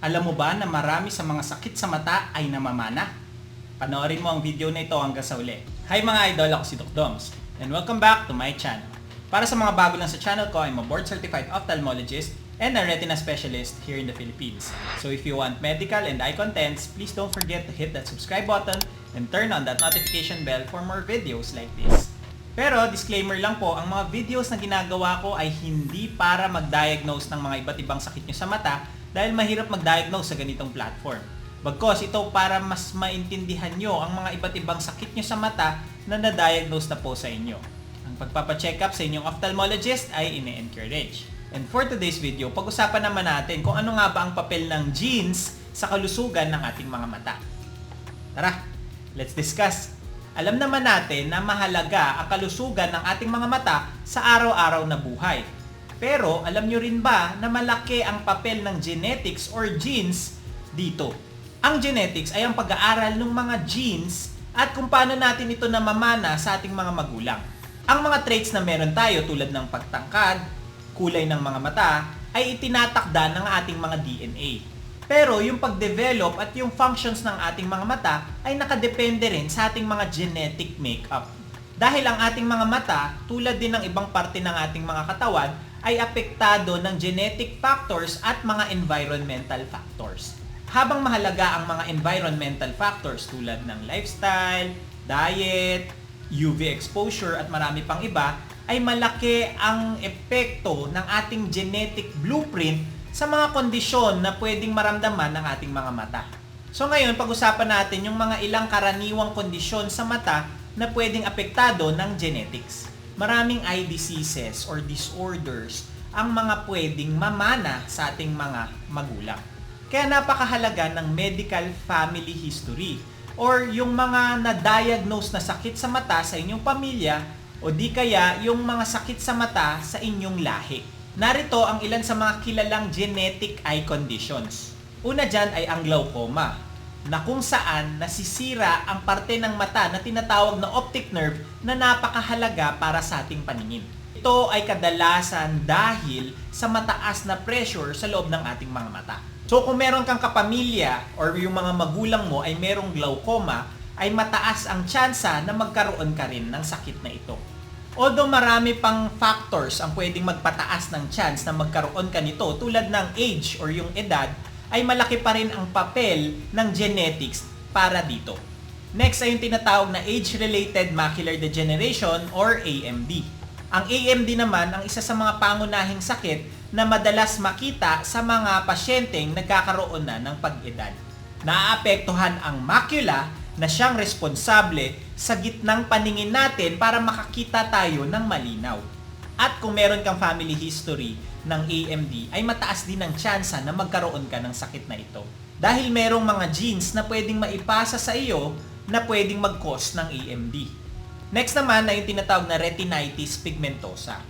Alam mo ba na marami sa mga sakit sa mata ay namamana? Panoorin mo ang video na ito hanggang sa uli. Hi mga idol, ako si Doc Doms, and welcome back to my channel. Para sa mga bago lang sa channel ko, I'm a board-certified ophthalmologist and a retina specialist here in the Philippines. So if you want medical and eye contents, please don't forget to hit that subscribe button and turn on that notification bell for more videos like this. Pero disclaimer lang po, ang mga videos na ginagawa ko ay hindi para mag-diagnose ng mga iba't ibang sakit nyo sa mata dahil mahirap mag-diagnose sa ganitong platform. Bagkos ito para mas maintindihan nyo ang mga iba't ibang sakit nyo sa mata na na-diagnose na po sa inyo. Ang pagpapacheck up sa inyong ophthalmologist ay ine-encourage. And for today's video, pag-usapan naman natin kung ano nga ba ang papel ng genes sa kalusugan ng ating mga mata. Tara, let's discuss! Alam naman natin na mahalaga ang kalusugan ng ating mga mata sa araw-araw na buhay. Pero alam nyo rin ba na malaki ang papel ng genetics or genes dito? Ang genetics ay ang pag-aaral ng mga genes at kung paano natin ito namamana sa ating mga magulang. Ang mga traits na meron tayo tulad ng pagtangkad, kulay ng mga mata, ay itinatakda ng ating mga DNA. Pero yung pag-develop at yung functions ng ating mga mata ay nakadepende rin sa ating mga genetic makeup. Dahil ang ating mga mata, tulad din ng ibang parte ng ating mga katawan, ay apektado ng genetic factors at mga environmental factors. Habang mahalaga ang mga environmental factors tulad ng lifestyle, diet, UV exposure at marami pang iba, ay malaki ang epekto ng ating genetic blueprint sa mga kondisyon na pwedeng maramdaman ng ating mga mata. So ngayon, pag-usapan natin yung mga ilang karaniwang kondisyon sa mata na pwedeng apektado ng genetics. Maraming eye diseases or disorders ang mga pwedeng mamana sa ating mga magulang. Kaya napakahalaga ng medical family history or yung mga na-diagnose na sakit sa mata sa inyong pamilya o di kaya yung mga sakit sa mata sa inyong lahi. Narito ang ilan sa mga kilalang genetic eye conditions. Una dyan ay ang glaucoma, na kung saan nasisira ang parte ng mata na tinatawag na optic nerve na napakahalaga para sa ating paningin. Ito ay kadalasan dahil sa mataas na pressure sa loob ng ating mga mata. So kung meron kang kapamilya or yung mga magulang mo ay merong glaucoma, ay mataas ang tsansa na magkaroon ka rin ng sakit na ito. Although marami pang factors ang pwedeng magpataas ng chance na magkaroon ka nito tulad ng age or yung edad, ay malaki pa rin ang papel ng genetics para dito. Next ay yung tinatawag na age-related macular degeneration or AMD. Ang AMD naman ang isa sa mga pangunahing sakit na madalas makita sa mga pasyenteng nagkakaroon na ng pag-edad. Naaapektuhan ang macula na siyang responsable sa gitnang paningin natin para makakita tayo ng malinaw. At kung meron kang family history ng AMD, ay mataas din ang tsansa na magkaroon ka ng sakit na ito. Dahil merong mga genes na pwedeng maipasa sa iyo na pwedeng mag-cause ng AMD. Next naman ay yung tinatawag na retinitis pigmentosa.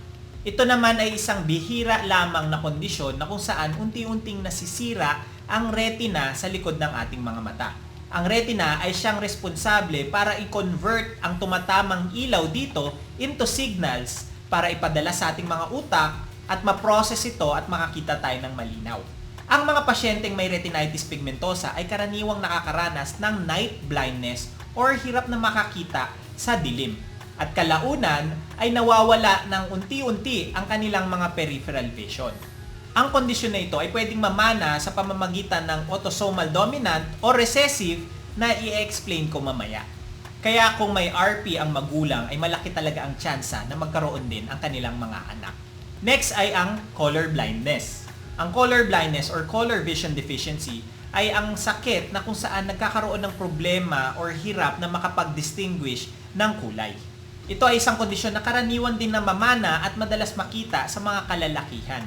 Ito naman ay isang bihira lamang na kondisyon na kung saan unti-unting nasisira ang retina sa likod ng ating mga mata. Ang retina ay siyang responsable para i-convert ang tumatamang ilaw dito into signals para ipadala sa ating mga utak at ma-process ito at makakita tayo ng malinaw. Ang mga pasyenteng may retinitis pigmentosa ay karaniwang nakakaranas ng night blindness or hirap na makakita sa dilim. At kalaunan ay nawawala ng unti-unti ang kanilang mga peripheral vision. Ang kondisyon na ito ay pwedeng mamana sa pamamagitan ng autosomal dominant o recessive na i-explain ko mamaya. Kaya kung may RP ang magulang ay malaki talaga ang tsansa na magkaroon din ang kanilang mga anak. Next ay ang color blindness. Ang color blindness or color vision deficiency ay ang sakit na kung saan nagkakaroon ng problema or hirap na makapag-distinguish ng kulay. Ito ay isang kondisyon na karaniwan din na mamana at madalas makita sa mga kalalakihan.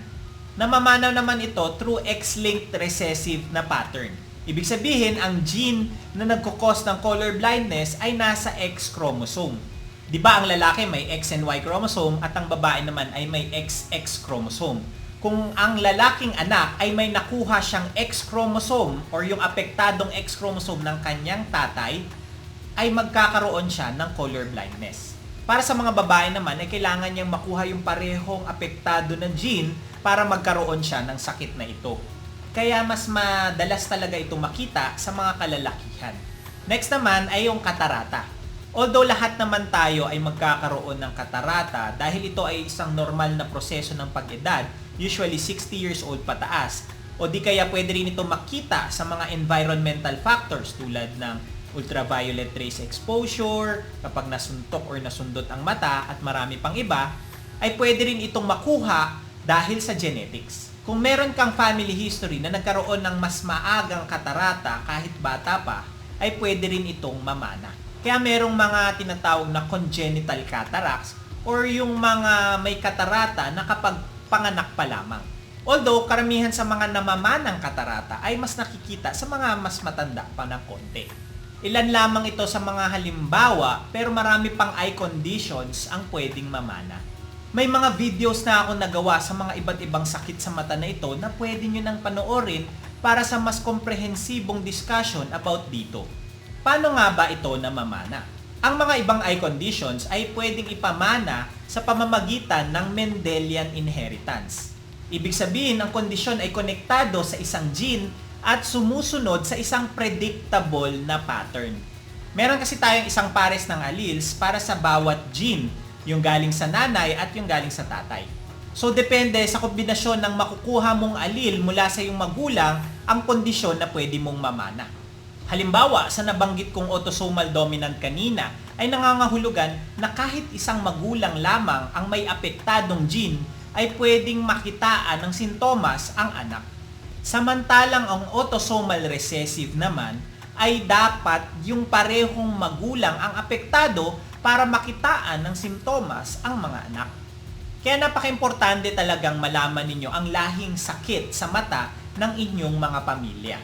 Namamanaw naman ito through X-linked recessive na pattern. Ibig sabihin, ang gene na nagkukos ng color blindness ay nasa X chromosome. Di ba ang lalaki may X and Y chromosome at ang babae naman ay may XX chromosome. Kung ang lalaking anak ay may nakuha siyang X chromosome or yung apektadong X chromosome ng kanyang tatay, ay magkakaroon siya ng color blindness. Para sa mga babae naman ay kailangan niyang makuha yung parehong apektado na gene para magkaroon siya ng sakit na ito. kaya mas madalas talaga itong makita sa mga kalalakihan. Next naman ay yung katarata. Although lahat naman tayo ay magkakaroon ng katarata dahil ito ay isang normal na proseso ng pag-edad, usually 60 years old pataas, o di kaya pwede rin ito makita sa mga environmental factors tulad ng ultraviolet rays exposure, kapag nasuntok or nasundot ang mata at marami pang iba, ay pwede rin itong makuha dahil sa genetics. Kung meron kang family history na nagkaroon ng mas maagang katarata kahit bata pa, ay pwede rin itong mamana. Kaya merong mga tinatawag na congenital cataracts or yung mga may katarata na kapag panganak pa lamang. Although, karamihan sa mga namamanang katarata ay mas nakikita sa mga mas matanda pa ng konti. Ilan lamang ito sa mga halimbawa, pero marami pang eye conditions ang pwedeng mamana. May mga videos na ako nagawa sa mga iba't ibang sakit sa mata na ito na pwede nyo nang panoorin para sa mas komprehensibong discussion about dito. Paano nga ba ito namamana? Ang mga ibang eye conditions ay pwedeng ipamana sa pamamagitan ng Mendelian inheritance. Ibig sabihin, ang kondisyon ay konektado sa isang gene at sumusunod sa isang predictable na pattern. Meron kasi tayong isang pares ng alleles para sa bawat gene, yung galing sa nanay at yung galing sa tatay. So, depende sa kombinasyon ng makukuha mong allele mula sa iyong magulang ang kondisyon na pwede mong mamana. Halimbawa, sa nabanggit kong autosomal dominant kanina, ay nangangahulugan na kahit isang magulang lamang ang may apektadong gene, ay pwedeng makitaan ng sintomas ang anak. Samantalang ang autosomal recessive naman ay dapat yung parehong magulang ang apektado para makitaan ng sintomas ang mga anak. Kaya napaka-importante talagang malaman ninyo ang lahing sakit sa mata ng inyong mga pamilya.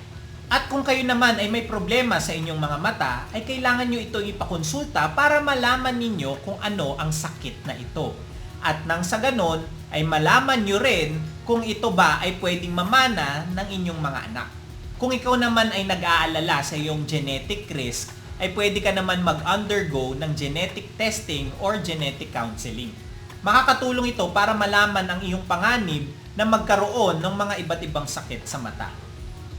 At kung kayo naman ay may problema sa inyong mga mata, ay kailangan nyo ito ipakonsulta para malaman ninyo kung ano ang sakit na ito. At nang sa ganon, ay malaman nyo rin kung ito ba ay pwedeng mamana ng inyong mga anak. Kung ikaw naman ay nag-aalala sa iyong genetic risk, ay pwede ka naman mag-undergo ng genetic testing or genetic counseling. Makakatulong ito para malaman ang iyong panganib na magkaroon ng mga iba't ibang sakit sa mata.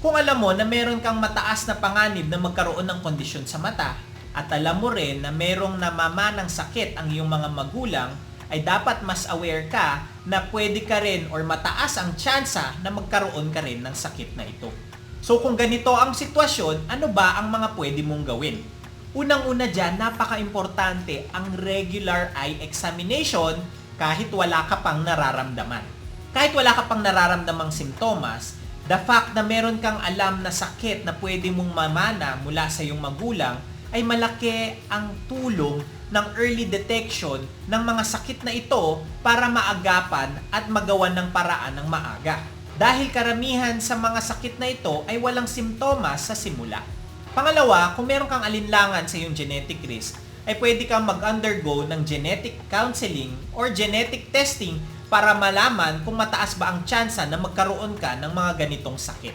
Kung alam mo na meron kang mataas na panganib na magkaroon ng kondisyon sa mata, at alam mo rin na merong namamanang sakit ang iyong mga magulang, ay dapat mas aware ka na pwede ka rin or mataas ang tsansa na magkaroon ka rin ng sakit na ito. So kung ganito ang sitwasyon, ano ba ang mga pwede mong gawin? Unang-una dyan, napaka-importante ang regular eye examination kahit wala ka pang nararamdaman. Kahit wala ka pang nararamdamang simptomas, the fact na meron kang alam na sakit na pwede mong mamana mula sa iyong magulang ay malaki ang tulong ng early detection ng mga sakit na ito para maagapan at magawan ng paraan ng maaga. Dahil karamihan sa mga sakit na ito ay walang simptomas sa simula. Pangalawa, kung meron kang alinlangan sa iyong genetic risk, ay pwede kang mag-undergo ng genetic counseling or genetic testing para malaman kung mataas ba ang tsansa na magkaroon ka ng mga ganitong sakit.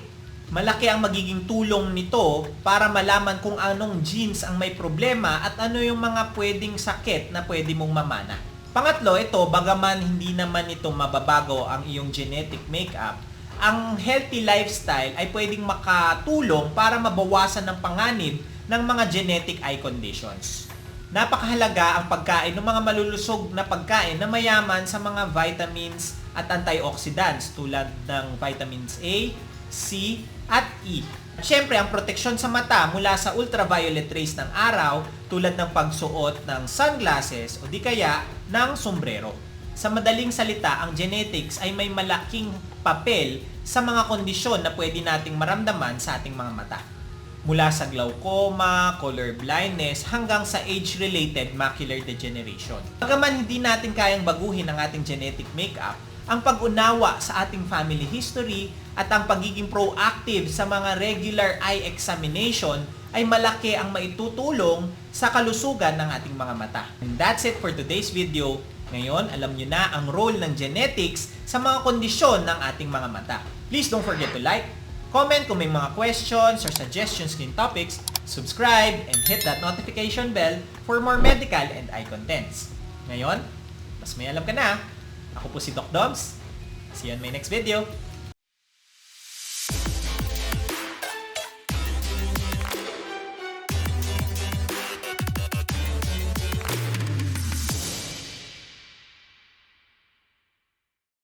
Malaki ang magiging tulong nito para malaman kung anong genes ang may problema at ano yung mga pwedeng sakit na pwede mong mamana. Pangatlo, ito, bagaman hindi naman ito mababago ang iyong genetic makeup, ang healthy lifestyle ay pwedeng makatulong para mabawasan ng panganib ng mga genetic eye conditions. Napakahalaga ang pagkain ng mga malulusog na pagkain na mayaman sa mga vitamins at antioxidants tulad ng vitamins A, C, at E. At syempre, ang proteksyon sa mata mula sa ultraviolet rays ng araw tulad ng pagsuot ng sunglasses o di kaya ng sombrero. Sa madaling salita, ang genetics ay may malaking papel sa mga kondisyon na pwede nating maramdaman sa ating mga mata. Mula sa glaucoma, color blindness, hanggang sa age-related macular degeneration. Bagaman hindi natin kayang baguhin ang ating genetic makeup, ang pag-unawa sa ating family history at ang pagiging proactive sa mga regular eye examination ay malaki ang maitutulong sa kalusugan ng ating mga mata. And that's it for today's video. Ngayon, alam nyo na ang role ng genetics sa mga kondisyon ng ating mga mata. Please don't forget to like, comment kung may mga questions or suggestions ng topics, subscribe, and hit that notification bell for more medical and eye contents. Ngayon, mas may alam ka na. Ako po si Doc Doms. See you on my next video.